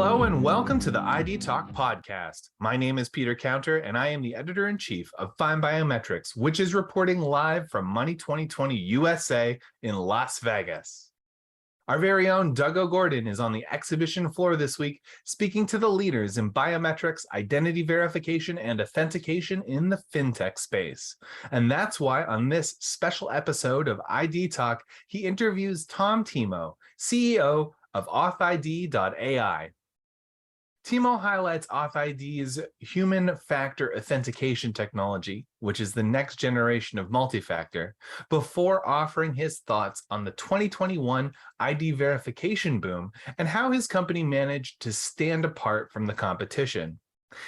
Hello and welcome to the ID Talk podcast. My name is Peter Counter and I am the editor-in-chief of FindBiometrics, which is reporting live from Money 2020 USA in Las Vegas. Our very own Doug OGorden is on the exhibition floor this week, speaking to the leaders in biometrics, identity verification, and authentication in the FinTech space. And that's why on this special episode of ID Talk, he interviews Tom Thimot, CEO of AuthID.ai. Thimot highlights AuthID's human factor authentication technology, which is the next generation of multifactor, before offering his thoughts on the 2021 ID verification boom and how his company managed to stand apart from the competition.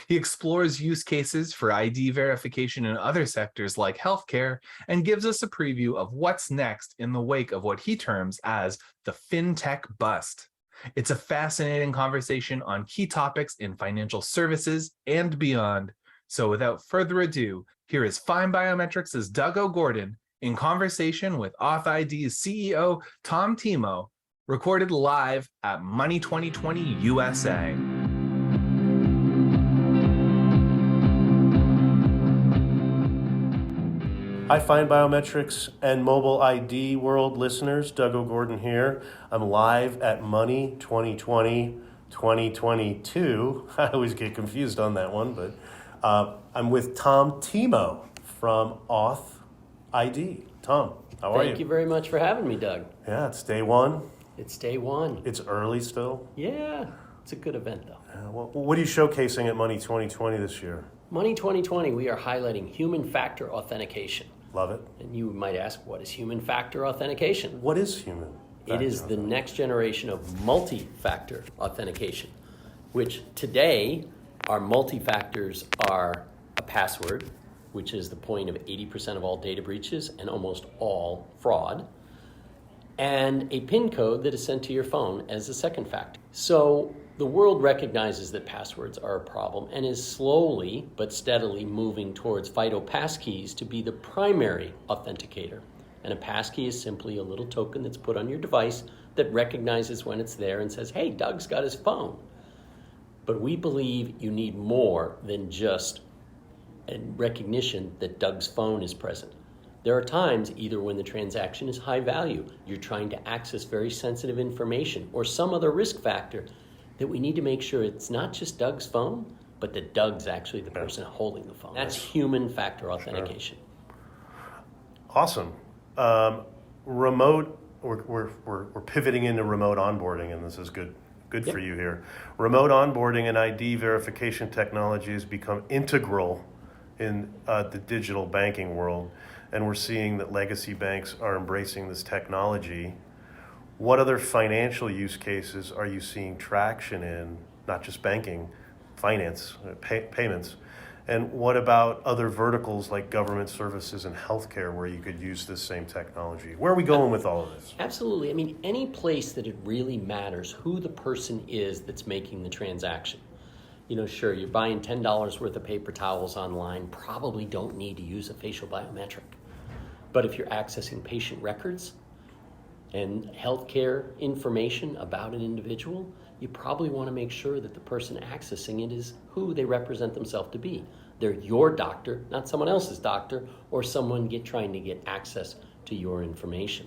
He explores use cases for ID verification in other sectors like healthcare and gives us a preview of what's next in the wake of what he terms as the FinTech bust. It's a fascinating conversation on key topics in financial services and beyond. So without further ado, here is FindBiometrics' Doug OGorden in conversation with AuthID's CEO Tom Thimot, recorded live at Money 2020 USA. Hi, FindBiometrics and Mobile ID World listeners. Doug OGorden here. I'm live at Money 2020 2022. I always get confused on that one, but I'm with Tom Thimot from AuthID. Tom, how are you? Thank you very much for having me, Doug. Yeah, it's day one. It's day one. It's early still. Yeah, it's a good event, though. What are you showcasing at Money 2020 this year? Money 2020, we are highlighting human factor authentication. Love it. And you might ask, what is human factor authentication? What is human factor? It is the next generation of multi-factor authentication, which today our multi-factors are a password, which is the point of 80% of all data breaches and almost all fraud, and a PIN code that is sent to your phone as a second factor. So the world recognizes that passwords are a problem and is slowly but steadily moving towards FIDO passkeys to be the primary authenticator. And a passkey is simply a little token that's put on your device that recognizes when it's there and says, hey, Doug's got his phone. But we believe you need more than just a recognition that Doug's phone is present. There are times, either when the transaction is high value, you're trying to access very sensitive information, or some other risk factor, that we need to make sure it's not just Doug's phone, but that Doug's actually the person holding the phone. That's human factor authentication. Sure. Awesome. Remote, we're pivoting into remote onboarding, and this is good Yep. for you here. Remote onboarding and ID verification technology has become integral in the digital banking world, and we're seeing that legacy banks are embracing this technology. What other financial use cases are you seeing traction in, not just banking, finance, payments? And what about other verticals like government services and healthcare where you could use this same technology? Where are we going with all of this? Absolutely. I mean, any place that it really matters who the person is that's making the transaction. You know, sure, you're buying $10 worth of paper towels online, probably don't need to use a facial biometric. But if you're accessing patient records and healthcare information about an individual, you probably want to make sure that the person accessing it is who they represent themselves to be. They're your doctor, not someone else's doctor, or someone trying to get access to your information.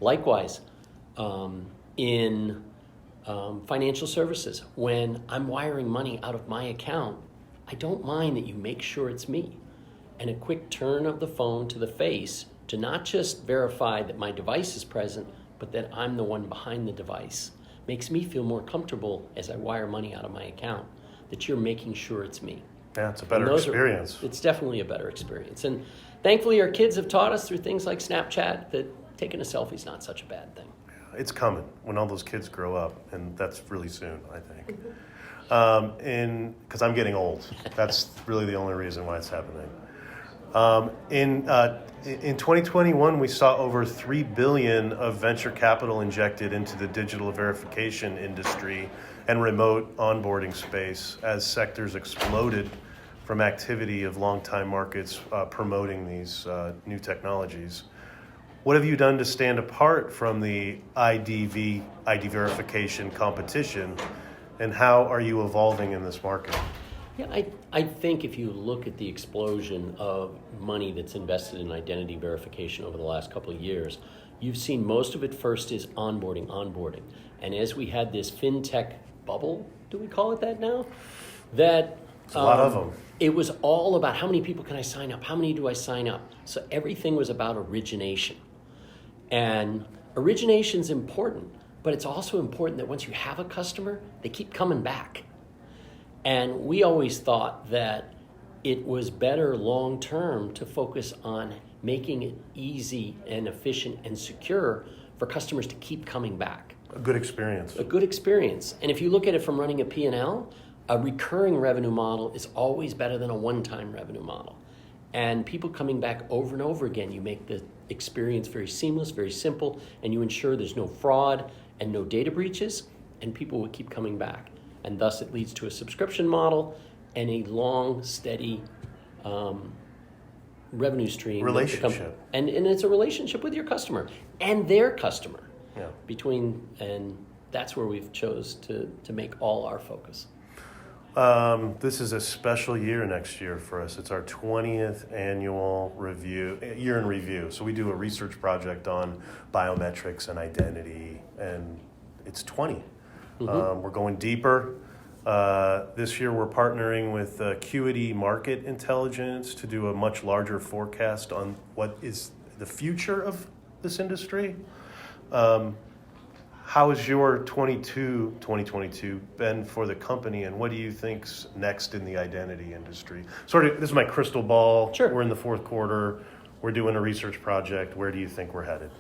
Likewise, in financial services, when I'm wiring money out of my account, I don't mind that you make sure it's me. And a quick turn of the phone to the face to not just verify that my device is present, but that I'm the one behind the device, makes me feel more comfortable as I wire money out of my account, that you're making sure it's me. Yeah, it's a better experience. It's definitely a better experience. And thankfully our kids have taught us through things like Snapchat that taking a selfie is not such a bad thing. Yeah, it's coming when all those kids grow up, and that's really soon, I think. Because I'm getting old. That's really the only reason why it's happening. In 2021, we saw over $3 billion of venture capital injected into the digital verification industry and remote onboarding space as sectors exploded from activity of longtime markets promoting these new technologies. What have you done to stand apart from the ID verification competition and how are you evolving in this market? Yeah, I think if you look at the explosion of money that's invested in identity verification over the last couple of years, you've seen most of it first is onboarding. And as we had this FinTech bubble, do we call it that now? That a lot of them. It was all about how many people can I sign up? How many do I sign up? So everything was about origination. And origination's important, but it's also important that once you have a customer, they keep coming back. And we always thought that it was better long term to focus on making it easy and efficient and secure for customers to keep coming back. A good experience. A good experience. And if you look at it from running a P&L, a recurring revenue model is always better than a one-time revenue model. And people coming back over and over again, you make the experience very seamless, very simple, and you ensure there's no fraud and no data breaches, and people will keep coming back. And thus it leads to a subscription model and a long, steady revenue stream. Relationship. And it's a relationship with your customer and their customer. Yeah. And that's where we've chose to make all our focus. This is a special year next year for us. It's our 20th annual year in review. So we do a research project on biometrics and identity, and it's 20. We're going deeper. This year we're partnering with Acuity Market Intelligence to do a much larger forecast on what is the future of this industry. How has your 2022 been for the company, and what do you think's next in the identity industry? This is my crystal ball. Sure. We're in the fourth quarter. We're doing a research project. Where do you think we're headed?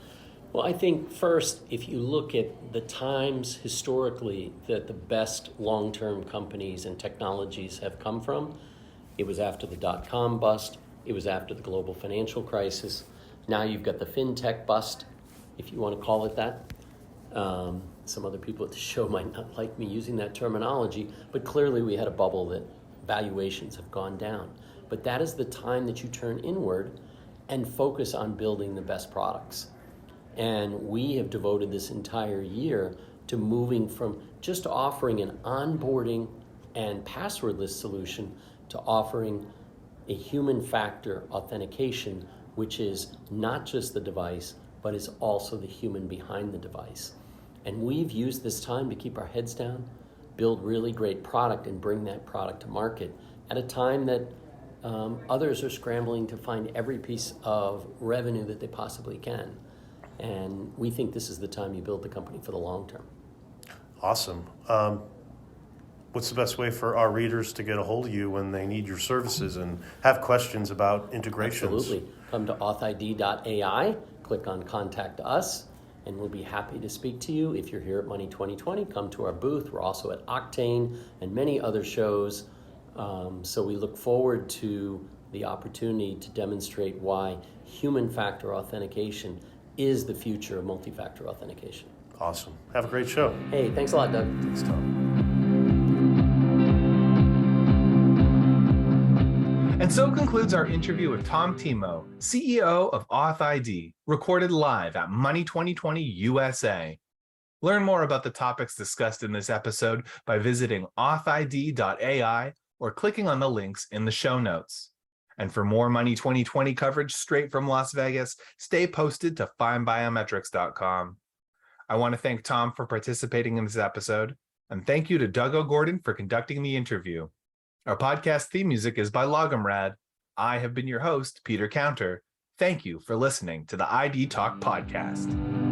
Well, I think first, if you look at the times historically that the best long-term companies and technologies have come from, it was after the dot-com bust, it was after the global financial crisis. Now you've got the FinTech bust, if you want to call it that. Some other people at the show might not like me using that terminology, but clearly we had a bubble that valuations have gone down. But that is the time that you turn inward and focus on building the best products. And we have devoted this entire year to moving from just offering an onboarding and passwordless solution to offering a human factor authentication, which is not just the device, but is also the human behind the device. And we've used this time to keep our heads down, build really great product, and bring that product to market at a time that others are scrambling to find every piece of revenue that they possibly can. And we think this is the time you build the company for the long term. Awesome. What's the best way for our readers to get a hold of you when they need your services and have questions about integrations? Absolutely. Come to AuthID.ai, click on Contact Us, and we'll be happy to speak to you. If you're here at Money 2020, come to our booth. We're also at Octane and many other shows. So we look forward to the opportunity to demonstrate why human factor authentication is the future of multi-factor authentication. Awesome. Have a great show. Hey, thanks a lot, Doug. Thanks, Tom. And so concludes our interview with Tom Thimot, CEO of AuthID, recorded live at Money 2020 USA. Learn more about the topics discussed in this episode by visiting AuthID.ai or clicking on the links in the show notes. And for more Money 2020 coverage straight from Las Vegas, stay posted to FindBiometrics.com. I want to thank Tom for participating in this episode, and thank you to Doug OGorden for conducting the interview. Our podcast theme music is by Logomrad. I have been your host, Peter Counter. Thank you for listening to the ID Talk podcast.